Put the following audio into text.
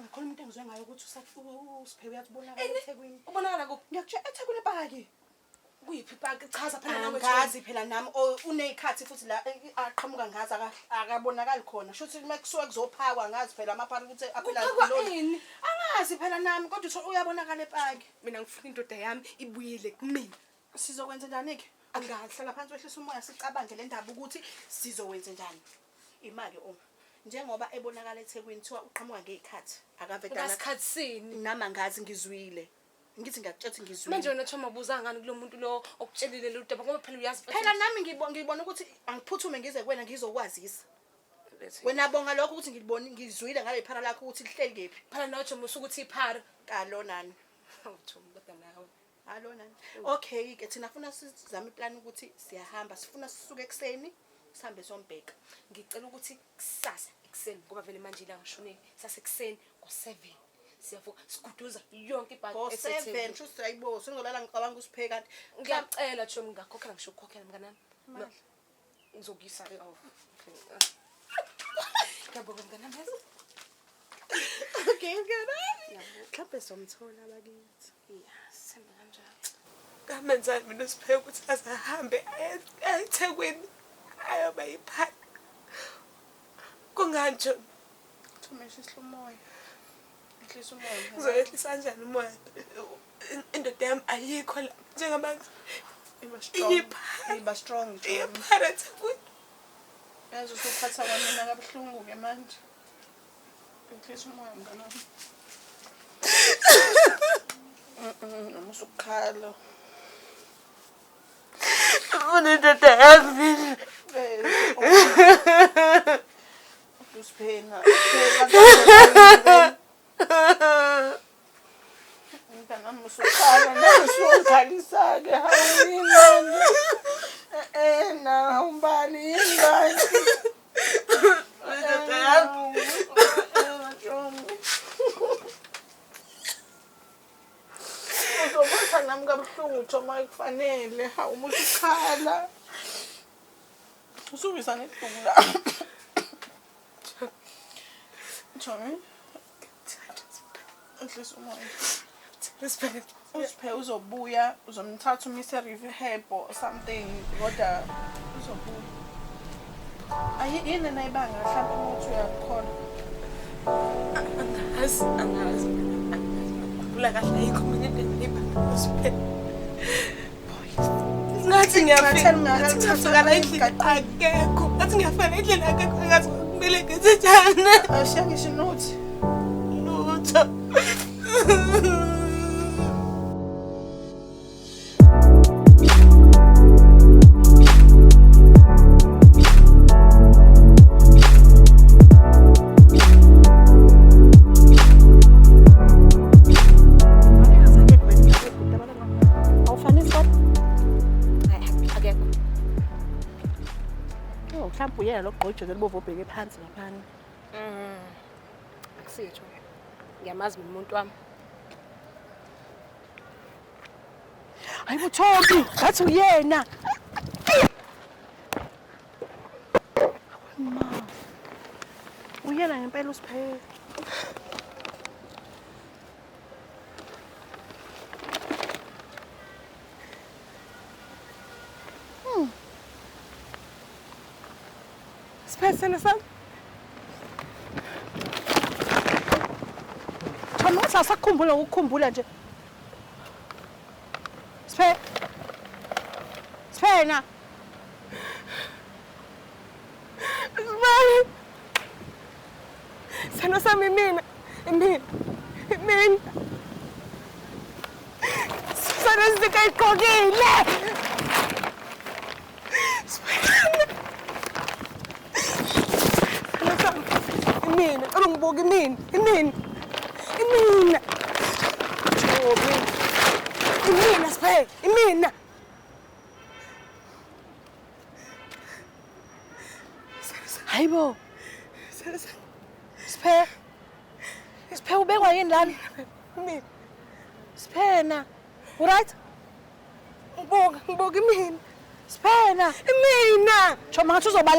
ngiyacabanga khona umuntu engizwe ngayo ukuthi uSiphewe uyatubonakala eThekwini. Ubonakala kuphi? Ngiyakutshela eThekwini epaki. Kuyiphi ipaki? Chaza phela nawe. Angazi phela nami unezikhathi futhi la aqhamuka ngazi akabonakali khona. Shuthi kusuke kuzophakwa ngazi phela amaphara ukuthi aphela Kuphakwa. Angazi phela nami kodwa uthi uyabonakala epaki. Mina ngifuna indoda yami ibuyile kumina. Sizokwenza njani ke? Angahlala phansi wehlisa umoya sicabange le ndaba ukuthi sizokwenza njani. Imali njengoba ebonakala eThekwini thiwa uqhamuka ngezikhathi akavedana Ngasikhathi sini? nami angazi ngizwile. Ngithi ngiyakutshela ngizwile. Manje wena Thoma buza ngani kulo muntu lo okutshelile lo daba ngoba phela uyazi phela nami ngibona ukuthi angiphuthume ngize kuwena ngizokwazisa. Wena bonga lokho ukuthi ngizwile ngale phara lakho ukuthi lihleli kephi. phela nawe Thoma usukuthi iphara. Kalo nani. Thoma kodwa nawe. Hallo nani. Okay ke thina funa sizame iplan ukuthi siyahamba sifuna sisuke ekseni sihambe sombheka. Ngicela ukuthi kusasa ekseni ngoba vele manje la ngishone sasekuseni ngo7 siyavuka siguduza yonke ibhaki esethekwini. Ngo7 shuthi ayibo singolala ngicabanga uSiphe kanti ngiyacela Thoma ngakhokhela ngisho ukukhokhela mnganami. Ngizokuyisa ngiyabonga mnganami. Okay mnganami. Mhlawumbe somthola bakithi. Sembe kanjalo. Kamenzani mina uSiphe ukuthi azahambe eThekwini ayoba yiphaka. Kungani nje? Thumesha isihlumoya. Ehlisa umoya. Ngizoyehlisa kanjani umoya? Indoda yami ayikho la njengamanje. Iba strong. Iphara eThekwini. Yazi usuphatha kwamina kabuhlungu ke manje. Ehlisa umoya mnganami. Namusukhala. Unendoda yami. Usiphena. Mnganami usukhala namusukhalisa-ke hawini. Na umbani ingane. Unendoda yami. Uzobona nami kabuhlungu Thoma kufanele hawu umuntu ukhala. Usubisa neduku la. Thoma. Ehlisa umoya. USiphe uzobuya uzomthatha umise rehab or something kodwa uzobuya. Yini nayibanga mhlawumbe ukuthi uyakhona. Angazi. Kula kahle ayikho mina into ebanga uSiphe. Ngathi ngiyafika ngiyathatha indlela akekho. Ngathi ngiyafana indlela akekho ngathi kumele ngenze njani. Ashiya ngisho nothi. Lutho. Mhlawumbe uyena lokugqojela libovu obheke phansi laphana. Akusitho. Ngiyamazi mina umuntu wami. Hayibo Thobi, ngathi uyena. Ma. Uyena ngempela uSiphe. Siphe sami. Thoma usasakhumbula ukukhumbula nje. Siphe. Siphena. Sana sami mina. Sana sikayigqokile. Sana sami. Mina, ngibuka imina. Imina Siphe, imina. Hayibo. Siphe ubekwa yini lana? Imina. Siphena. Right? Ngibuka imina. Siphena. Imina. Thoma ngathi uzobala